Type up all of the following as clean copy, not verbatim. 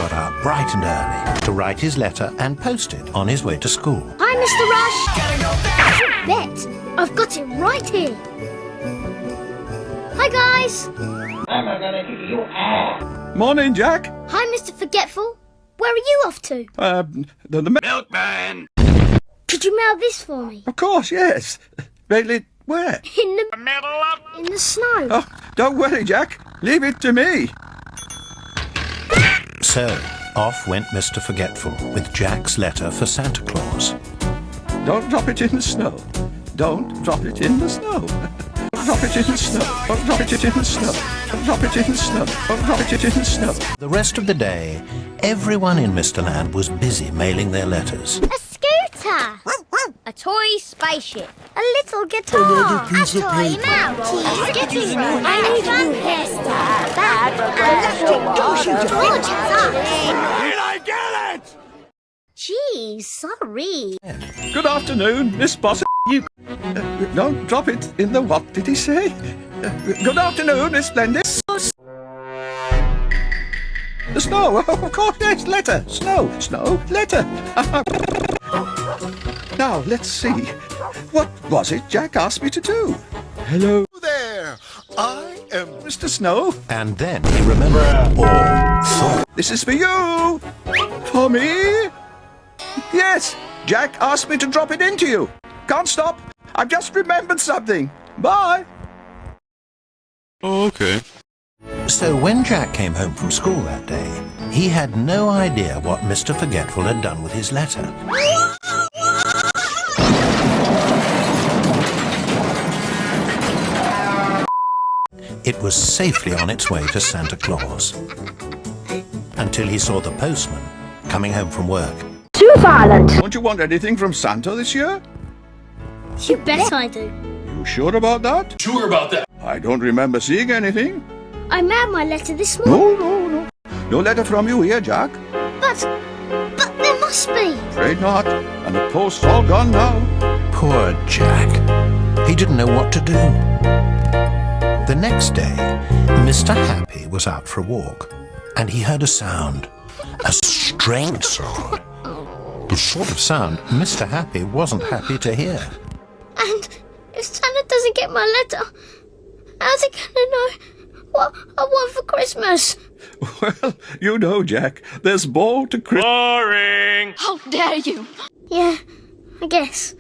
got up bright and early to write his letter and post it on his way to school. Hi, Mr. Rush. Bet I've got it right here. Hi, guys. Morning, Jack. Hi, Mr. Forgetful. Where are you off to? The milkman. Could you mail this for me? Of course, yes. Really, where? In the middle of... In the snow. Oh, don't worry, Jack. Leave it to me. So, off went Mr. Forgetful with Jack's letter for Santa Claus. Don't drop it in the snow. Don't drop it in the snow. Don't drop it in the snow. Don't drop it in the snow. Don't drop it in the snow. Don't drop it in the snow. The rest of the day, everyone in Mr. Land was busy mailing their letters. A scooter. A toy spaceship. A little guitar. A toy mouse. A skipping rope. I need one hairstyle. Did I get it? Gee, sorry. Good afternoon, Miss Boss. You don't drop it in the what did he say? Good afternoon, Miss Splendid. The snow, of course, yes, letter. Snow, letter. Now, let's see. What was it Jack asked me to do? Hello There, I am Mr. Snow. And then he remembered all thought. This is for you. For me? Yes, Jack asked me to drop it into you. Can't stop. I've just remembered something. Bye. Oh, okay. So when Jack came home from school that day, he had no idea what Mr. Forgetful had done with his letter. It was safely on its way to Santa Claus, until he saw the postman coming home from work. Too violent. Don't you want anything from Santa this year? You bet I do. You sure about that? Sure about that. I don't remember seeing anything. I mailed my letter this morning. No. No letter from you here, Jack. But there must be. Afraid not. And the post's all gone now. Poor Jack. He didn't know what to do. The next day, Mr. Happy was out for a walk, and he heard a sound. A strange sound. The sort of sound Mr. Happy wasn't happy to hear. And if Santa doesn't get my letter, how's he gonna know what I want for Christmas? Well, you know, Jack, there's more to Christmas. Boring. How dare you? Yeah, I guess.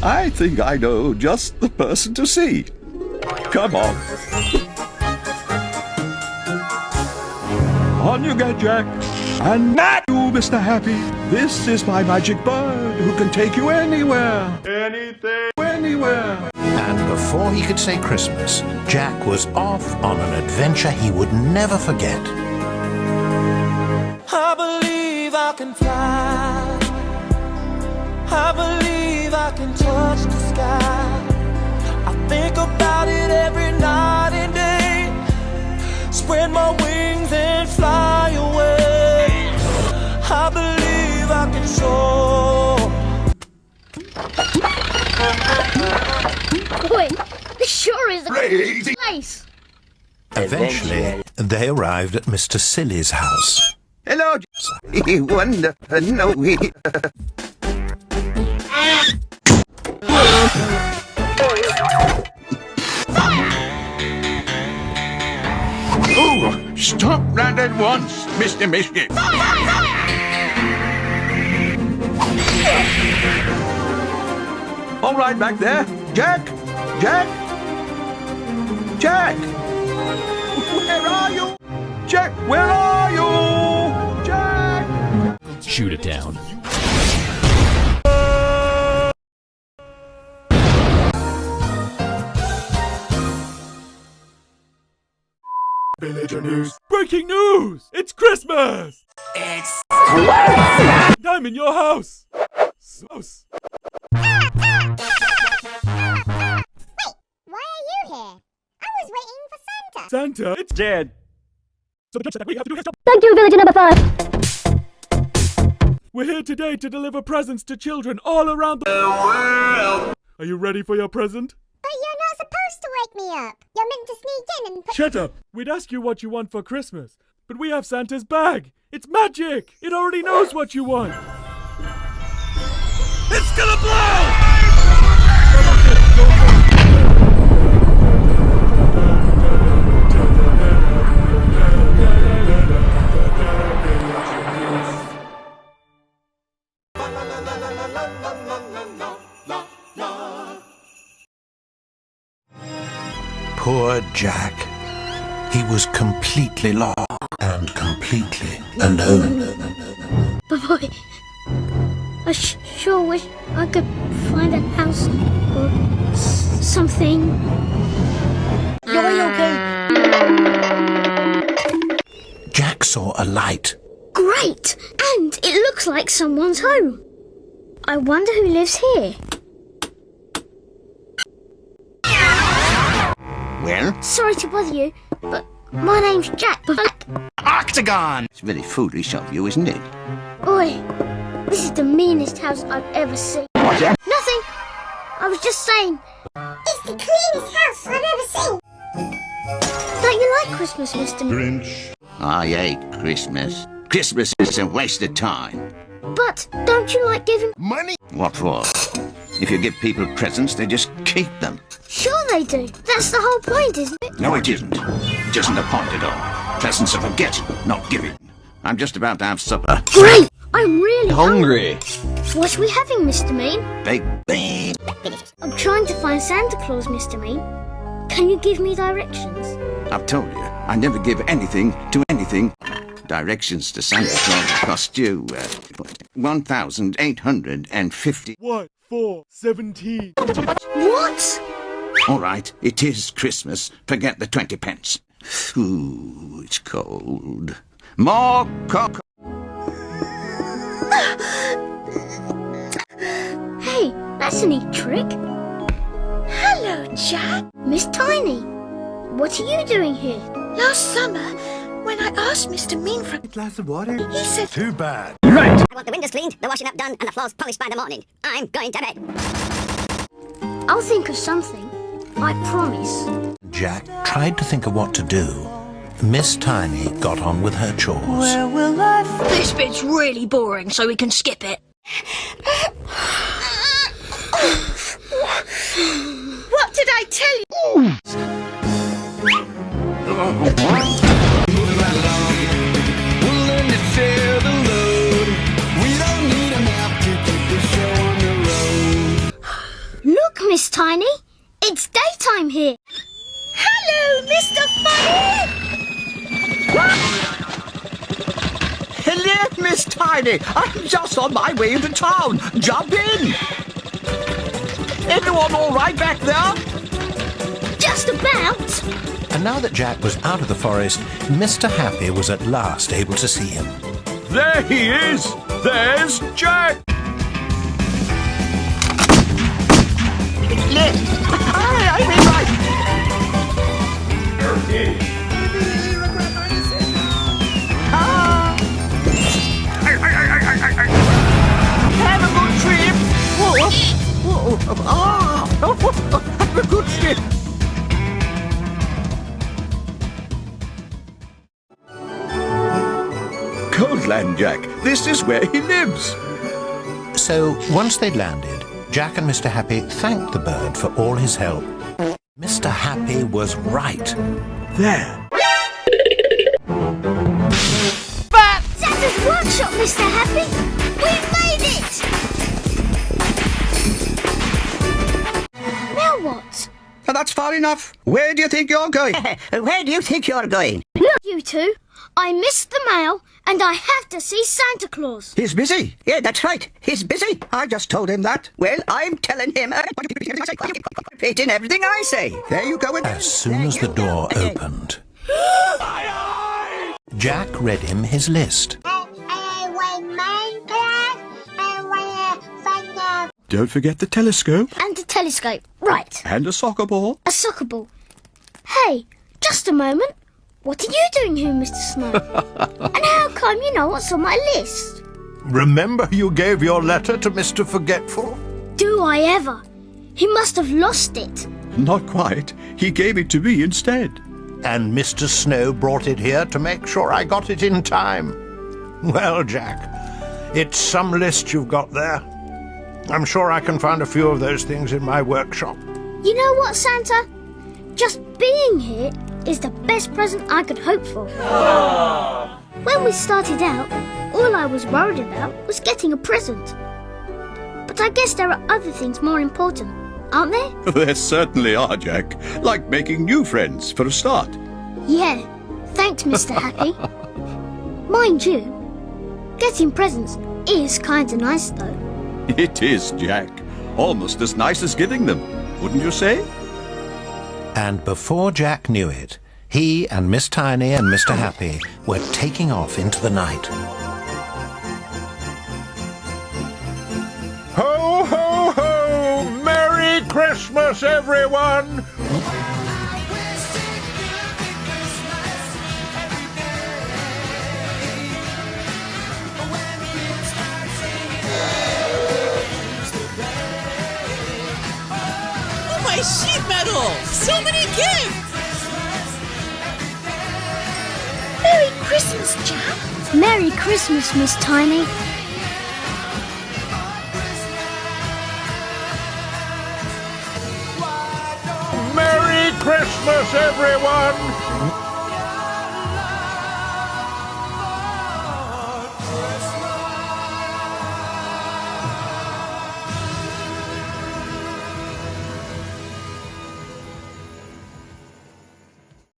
I think I know just the person to see. Come on. On you get, Jack. And not you, Mr. Happy. This is my magic bird who can take you anywhere. Anything. Anywhere. And before he could say Christmas, Jack was off on an adventure he would never forget. I believe I can fly. I believe I can touch the sky. I think about it every night and day. Spread my wings and fly away. I believe I can soar. Boy, this sure is a Crazy. place. Eventually, they arrived at Mr. Silly's house. Hello, wonderful. No, Oh, stop that at once, Mr. Mischief. all right back there. Jack? Where are you? Jack, where are you? Jack! Shoot it down. Villager news. Breaking news! It's Christmas! It's I'm in your house! Sauce. Why are you here? I was waiting for Santa. Santa, it's dead. So the judge said that we have to do his job. Thank you, villager number 5. We're here today to deliver presents to children all around the world. Are you ready for your present? But you're not supposed to wake me up. You're meant to sneak in and... Shut up! We'd ask you what you want for Christmas, but we have Santa's bag. It's magic! It already knows what you want. It's gonna blow! Poor Jack. He was completely lost and completely alone. But boy, I sure wish I could find a house or something. You're okay. Jack saw a light. Great! And it looks like someone's home. I wonder who lives here. Well? Sorry to bother you, but my name's Jack. Octagon! It's very foolish of you, isn't it? Oi, this is the meanest house I've ever seen. What's that? Nothing. I was just saying. It's the cleanest house I've ever seen. Don't you like Christmas, Mr. Grinch. I hate Christmas. Christmas is a waste of time. But don't you like giving... Money. What for? If you give people presents, they just keep them. Sure they do. That's the whole point, isn't it? No, it isn't. It isn't the point at all. Presents are for getting, not giving. I'm just about to have supper. Great! I'm really Hungry. What are we having, Mr. Mean? Big bean. I'm trying to find Santa Claus, Mr. Mean. Can you give me directions? I've told you, I never give anything to anything. Directions to Santa Claus cost you 1,850. What? 4, 17. What? All right, it is Christmas. Forget the 20 pence. Ooh, it's cold. More cocoa. Hey, that's a neat trick. Hello, Jack. Miss Tiny, what are you doing here? Last summer, when I asked Mr. Mean for a Glass of water? he said, Too bad. I want the windows cleaned, the washing up done, and the floors polished by the morning. I'm going to bed. I'll think of something. I promise. Jack tried to think of what to do. Miss Tiny got on with her chores. this bit's really boring, so we can skip it. What did I tell you? Look, Miss Tiny, it's daytime here. Hello, Mr. Funny! Hello, Miss Tiny. I'm just on my way into town. Jump in. Everyone all right back there? Just about. And now that Jack was out of the forest, Mr. Happy was at last able to see him. There he is. There's Jack. I mean, right. Have a good trip. Have a good trip. Coldland Jack. This is where he lives. So, once they'd landed, Jack and Mr. Happy thanked the bird for all his help. Mr. Happy was right. There. Santa's workshop, Mr. Happy. We've made it. Now what? That's far enough. Where do you think you're going? Where do you think you're going? Look, you two. I missed the mail, and I have to see Santa Claus. He's busy. Yeah, that's right. He's busy. I just told him that. Well, I'm telling him. Fit in everything I say. There you go. As soon as the door opened, Jack read him his list. Don't forget the telescope And a telescope. Right. and a soccer ball. A soccer ball. Hey, just a moment. What are you doing here, Mr. Snow? And how come you know what's on my list? Remember you gave your letter to Mr. Forgetful? Do I ever? He must have lost it. Not quite. He gave it to me instead. And Mr. Snow brought it here to make sure I got it in time. Well, Jack, it's some list you've got there. I'm sure I can find a few of those things in my workshop. You know what, Santa? Just being here is the best present I could hope for. When we started out, all I was worried about was getting a present. But I guess there are other things more important, aren't there? There certainly are, Jack. Like making new friends, for a start. Yeah, thanks, Mr. Happy. Mind you, getting presents is kinda nice, though. It is, Jack. Almost as nice as giving them, wouldn't you say? And before Jack knew it, he and Miss Tiny and Mr. Happy were taking off into the night. Ho, ho, ho! Merry Christmas, everyone! Oh, my sheet metal! So many gifts! Merry Christmas, Jack. Merry Christmas, Miss Tiny. Merry Christmas, everyone!